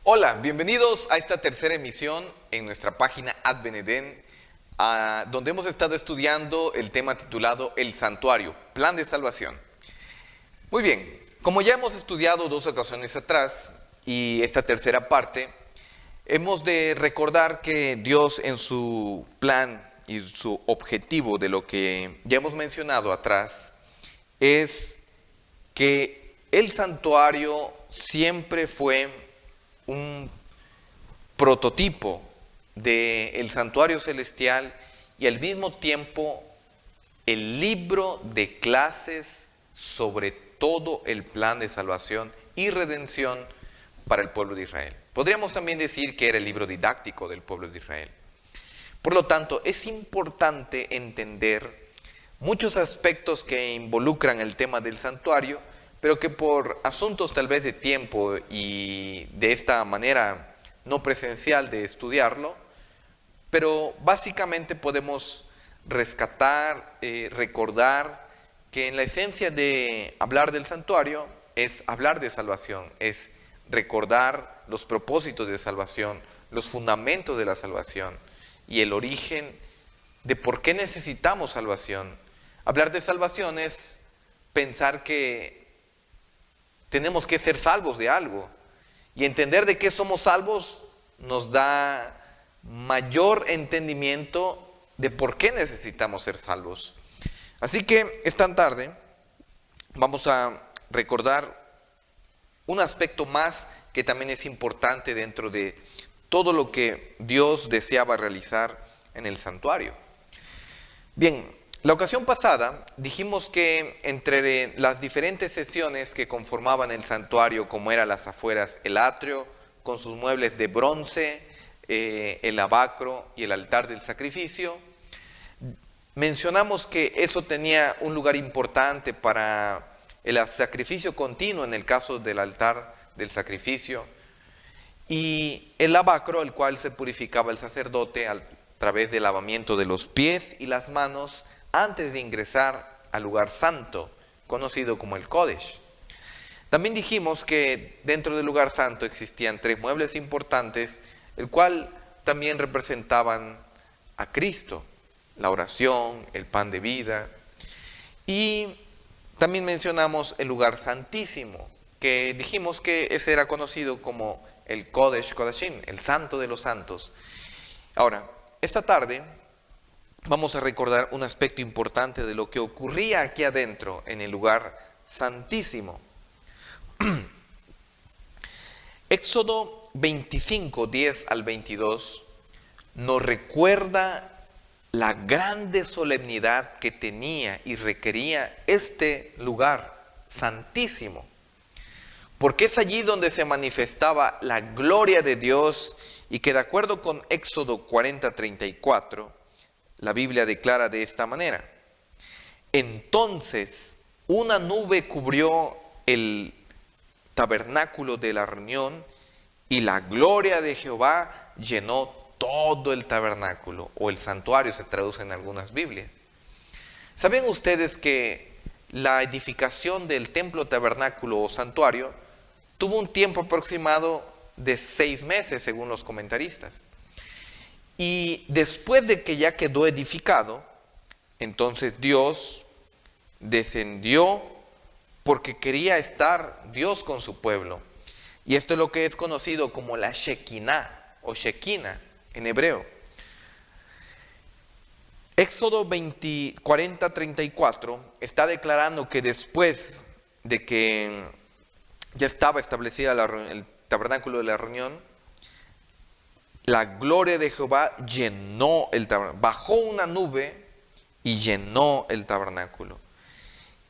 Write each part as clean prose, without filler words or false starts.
Hola, bienvenidos a esta tercera emisión en nuestra página Advent Eden, donde hemos estado estudiando el tema titulado El Santuario, Plan de Salvación. Muy bien, como ya hemos estudiado 2 ocasiones atrás y esta tercera parte, hemos de recordar que Dios en su plan y su objetivo de lo que ya hemos mencionado atrás es que el santuario siempre fue un prototipo del santuario celestial y al mismo tiempo el libro de clases sobre todo el plan de salvación y redención para el pueblo de Israel. Podríamos también decir que era el libro didáctico del pueblo de Israel. Por lo tanto, es importante entender muchos aspectos que involucran el tema del santuario, pero que por asuntos tal vez de tiempo y de esta manera no presencial de estudiarlo, pero básicamente podemos rescatar, recordar que en la esencia de hablar del santuario es hablar de salvación, es recordar los propósitos de salvación, los fundamentos de la salvación y el origen de por qué necesitamos salvación. Hablar de salvación es pensar que tenemos que ser salvos de algo, y entender de qué somos salvos nos da mayor entendimiento de por qué necesitamos ser salvos. Así que esta tarde vamos a recordar un aspecto más que también es importante dentro de todo lo que Dios deseaba realizar en el santuario. Bien, la ocasión pasada dijimos que entre las diferentes secciones que conformaban el santuario, como eran las afueras, el atrio con sus muebles de bronce, el lavacro y el altar del sacrificio, mencionamos que eso tenía un lugar importante para el sacrificio continuo en el caso del altar del sacrificio, y el lavacro, el cual se purificaba el sacerdote a través del lavamiento de los pies y las manos antes de ingresar al lugar santo, conocido como el Kodesh. También dijimos que dentro del lugar santo existían 3 muebles importantes, el cual también representaban a Cristo, la oración, el pan de vida. Y también mencionamos el lugar santísimo, que dijimos que ese era conocido como el Kodesh Kodashim, el santo de los santos. Ahora, esta tarde vamos a recordar un aspecto importante de lo que ocurría aquí adentro, en el lugar santísimo. Éxodo 25, 10 al 22, nos recuerda la grande solemnidad que tenía y requería este lugar santísimo, porque es allí donde se manifestaba la gloria de Dios, y que de acuerdo con Éxodo 40, 34, la Biblia declara de esta manera: entonces una nube cubrió el tabernáculo de la reunión, y la gloria de Jehová llenó todo el tabernáculo, o el santuario se traduce en algunas Biblias. ¿Saben ustedes que la edificación del templo, tabernáculo o santuario tuvo un tiempo aproximado de 6 meses según los comentaristas? Y después de que ya quedó edificado, entonces Dios descendió porque quería estar Dios con su pueblo. Y esto es lo que es conocido como la Shekinah o Shekinah en hebreo. Éxodo 40, 34 está declarando que después de que ya estaba establecida el tabernáculo de la reunión, la gloria de Jehová llenó el tabernáculo. Bajó una nube y llenó el tabernáculo.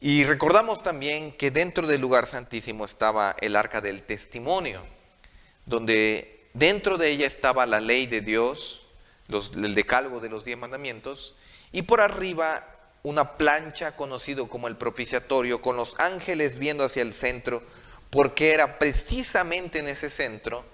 Y recordamos también que dentro del lugar santísimo estaba el arca del testimonio, donde dentro de ella estaba la ley de Dios, el decálogo de los 10 mandamientos, y por arriba una plancha conocido como el propiciatorio, con los ángeles viendo hacia el centro, porque era precisamente en ese centro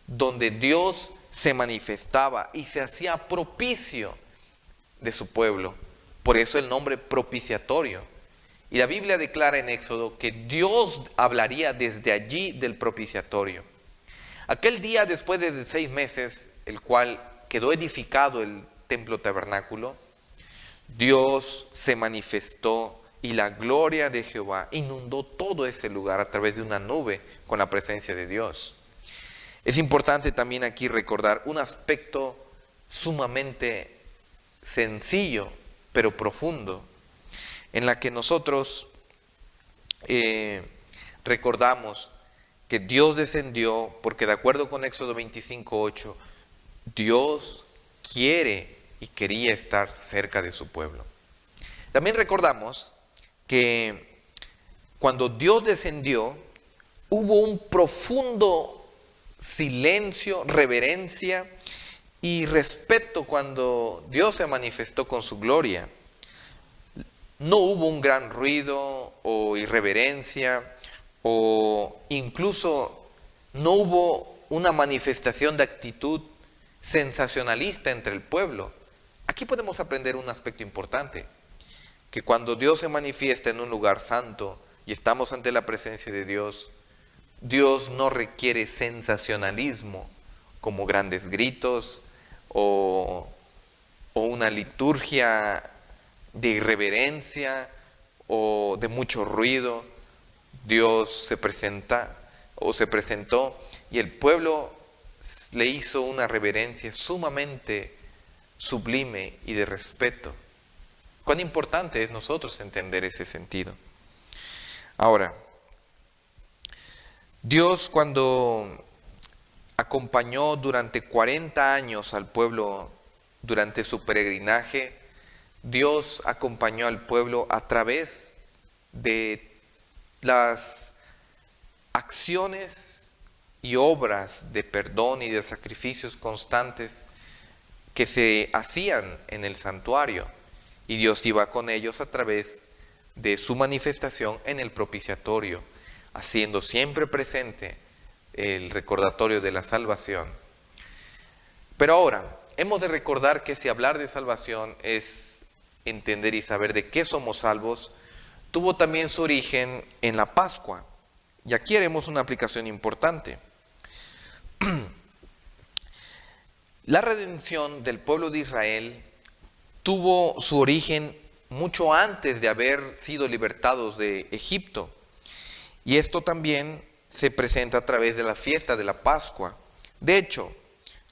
donde Dios se manifestaba y se hacía propicio de su pueblo. Por eso el nombre propiciatorio. Y la Biblia declara en Éxodo que Dios hablaría desde allí del propiciatorio. Aquel día, después de 6 meses, el cual quedó edificado el templo tabernáculo, Dios se manifestó y la gloria de Jehová inundó todo ese lugar a través de una nube con la presencia de Dios. Es importante también aquí recordar un aspecto sumamente sencillo, pero profundo, en la que nosotros recordamos que Dios descendió, porque de acuerdo con Éxodo 25:8, Dios quiere y quería estar cerca de su pueblo. También recordamos que cuando Dios descendió, hubo un profundo silencio, reverencia y respeto cuando Dios se manifestó con su gloria. No hubo un gran ruido o irreverencia, o incluso no hubo una manifestación de actitud sensacionalista entre el pueblo. Aquí podemos aprender un aspecto importante, que cuando Dios se manifiesta en un lugar santo y estamos ante la presencia de Dios, Dios no requiere sensacionalismo como grandes gritos o una liturgia de irreverencia o de mucho ruido. Dios se presenta o se presentó y el pueblo le hizo una reverencia sumamente sublime y de respeto. Cuán importante es nosotros entender ese sentido. Ahora, Dios cuando acompañó durante 40 años al pueblo durante su peregrinaje, Dios acompañó al pueblo a través de las acciones y obras de perdón y de sacrificios constantes que se hacían en el santuario. Y Dios iba con ellos a través de su manifestación en el propiciatorio, haciendo siempre presente el recordatorio de la salvación. Pero ahora, hemos de recordar que si hablar de salvación es entender y saber de qué somos salvos, tuvo también su origen en la Pascua. Y aquí haremos una aplicación importante. La redención del pueblo de Israel tuvo su origen mucho antes de haber sido libertados de Egipto. Y esto también se presenta a través de la fiesta de la Pascua. De hecho,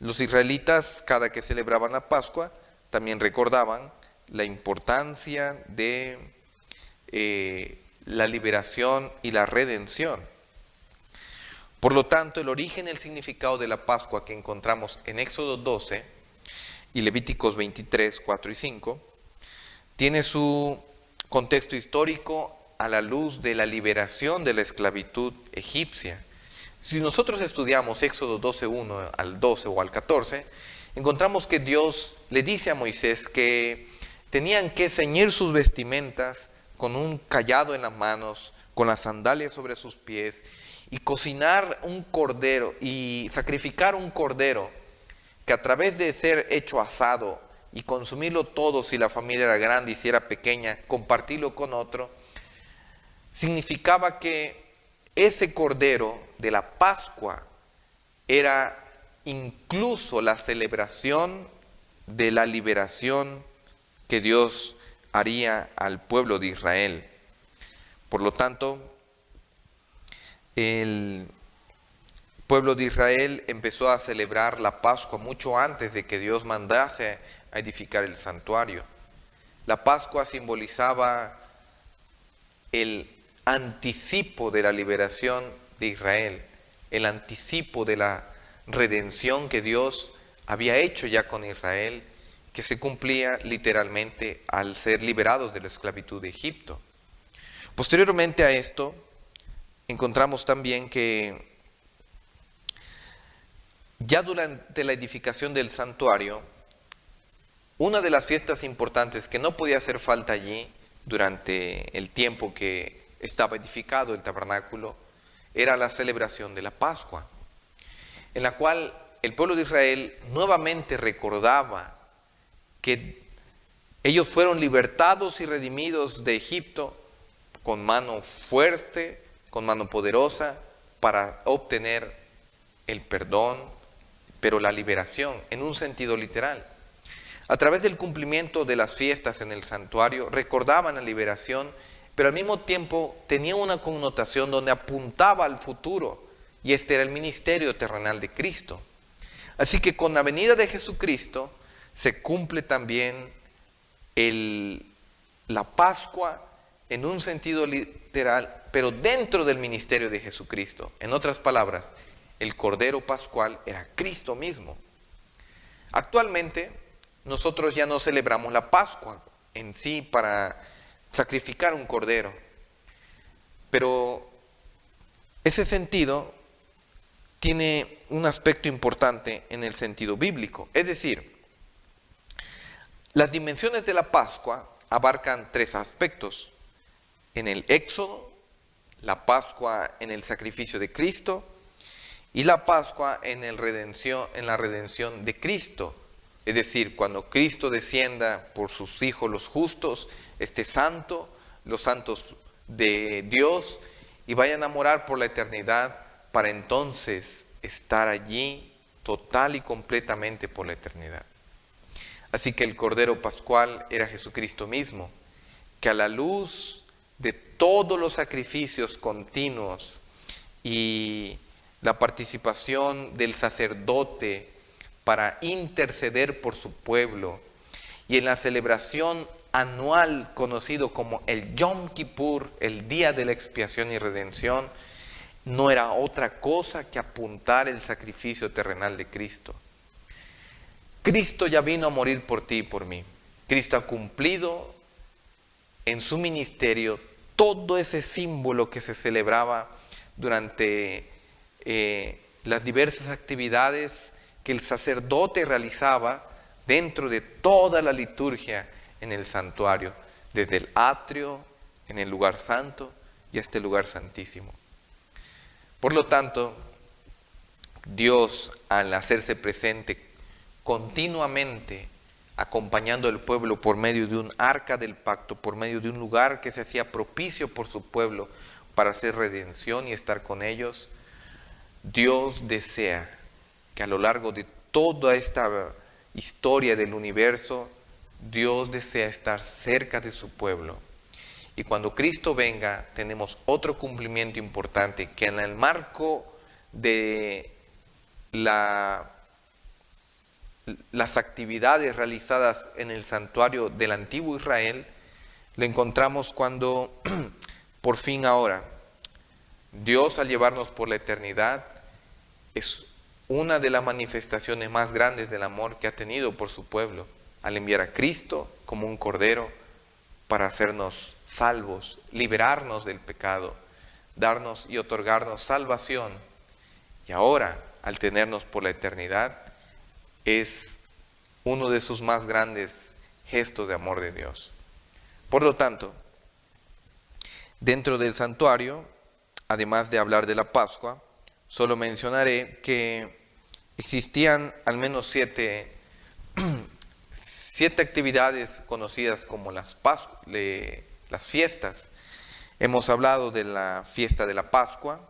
los israelitas, cada que celebraban la Pascua, también recordaban la importancia de la liberación y la redención. Por lo tanto, el origen y el significado de la Pascua que encontramos en Éxodo 12 y Levíticos 23, 4 y 5, tiene su contexto histórico a la luz de la liberación de la esclavitud egipcia. Si nosotros estudiamos Éxodo 12, 1 al 12 o al 14, encontramos que Dios le dice a Moisés que tenían que ceñir sus vestimentas con un cayado en las manos, con las sandalias sobre sus pies, y cocinar un cordero y sacrificar un cordero que a través de ser hecho asado y consumirlo todo, si la familia era grande y si era pequeña, compartirlo con otro, significaba que ese cordero de la Pascua era incluso la celebración de la liberación que Dios haría al pueblo de Israel. Por lo tanto, el pueblo de Israel empezó a celebrar la Pascua mucho antes de que Dios mandase a edificar el santuario. La Pascua simbolizaba el anticipo de la liberación de Israel, el anticipo de la redención que Dios había hecho ya con Israel, que se cumplía literalmente al ser liberados de la esclavitud de Egipto. Posteriormente a esto, encontramos también que ya durante la edificación del santuario, una de las fiestas importantes que no podía hacer falta allí durante el tiempo que estaba edificado el tabernáculo era la celebración de la Pascua, en la cual el pueblo de Israel nuevamente recordaba que ellos fueron libertados y redimidos de Egipto con mano fuerte, con mano poderosa, para obtener el perdón, pero la liberación en un sentido literal. A través del cumplimiento de las fiestas en el santuario recordaban la liberación, pero al mismo tiempo tenía una connotación donde apuntaba al futuro, y este era el ministerio terrenal de Cristo. Así que con la venida de Jesucristo se cumple también la Pascua en un sentido literal, pero dentro del ministerio de Jesucristo. En otras palabras, el Cordero Pascual era Cristo mismo. Actualmente, nosotros ya no celebramos la Pascua en sí para sacrificar un cordero, pero ese sentido tiene un aspecto importante en el sentido bíblico. Es decir, las dimensiones de la Pascua abarcan tres aspectos. En el Éxodo, la Pascua en el sacrificio de Cristo y la Pascua en la redención de Cristo. Es decir, cuando Cristo descienda por sus hijos los justos, santo, los santos de Dios, y vayan a morar por la eternidad para entonces estar allí total y completamente por la eternidad. Así que el Cordero Pascual era Jesucristo mismo, que a la luz de todos los sacrificios continuos y la participación del sacerdote para interceder por su pueblo, y en la celebración anual conocido como el Yom Kippur, el día de la expiación y redención, no era otra cosa que apuntar el sacrificio terrenal de Cristo. Cristo ya vino a morir por ti y por mí. Cristo ha cumplido en su ministerio todo ese símbolo que se celebraba durante las diversas actividades que el sacerdote realizaba dentro de toda la liturgia en el santuario, desde el atrio, en el lugar santo y hasta el lugar santísimo. Por lo tanto, Dios, al hacerse presente continuamente, acompañando al pueblo por medio de un arca del pacto, por medio de un lugar que se hacía propicio por su pueblo para hacer redención y estar con ellos, Dios desea que a lo largo de toda esta historia del universo, Dios desea estar cerca de su pueblo. Y cuando Cristo venga, tenemos otro cumplimiento importante, que en el marco de las actividades realizadas en el santuario del antiguo Israel, lo encontramos cuando, por fin ahora, Dios al llevarnos por la eternidad, es una de las manifestaciones más grandes del amor que ha tenido por su pueblo, al enviar a Cristo como un cordero para hacernos salvos, liberarnos del pecado, darnos y otorgarnos salvación. Y ahora, al tenernos por la eternidad, es uno de sus más grandes gestos de amor de Dios. Por lo tanto, dentro del santuario, además de hablar de la Pascua, solo mencionaré que existían al menos siete actividades conocidas como las fiestas. Hemos hablado de la fiesta de la Pascua,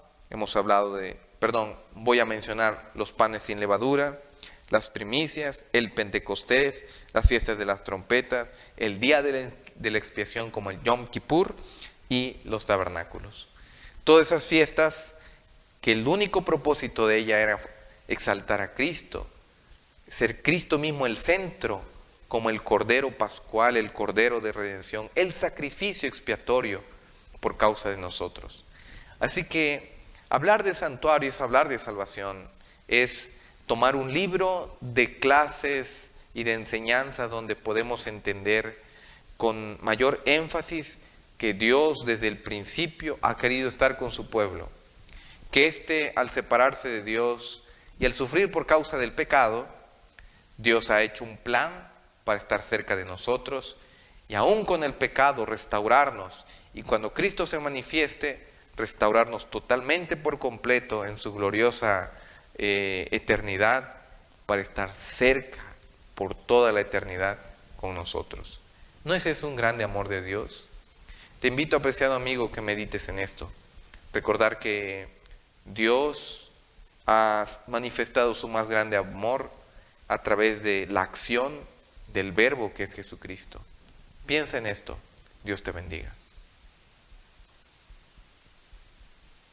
voy a mencionar los panes sin levadura, las primicias, el Pentecostés, las fiestas de las trompetas, el día de la expiación como el Yom Kippur y los tabernáculos. Todas esas fiestas que el único propósito de ella era exaltar a Cristo, ser Cristo mismo el centro, como el Cordero Pascual, el Cordero de Redención, el sacrificio expiatorio por causa de nosotros. Así que hablar de santuario es hablar de salvación, es tomar un libro de clases y de enseñanza donde podemos entender con mayor énfasis que Dios desde el principio ha querido estar con su pueblo, que al separarse de Dios y al sufrir por causa del pecado, Dios ha hecho un plan para estar cerca de nosotros y aún con el pecado restaurarnos, y cuando Cristo se manifieste, restaurarnos totalmente por completo en su gloriosa eternidad, para estar cerca por toda la eternidad con nosotros. ¿No es eso un grande amor de Dios? Te invito, apreciado amigo, que medites en esto. Recordar que Dios ha manifestado su más grande amor a través de la acción del Verbo que es Jesucristo. Piensa en esto. Dios te bendiga.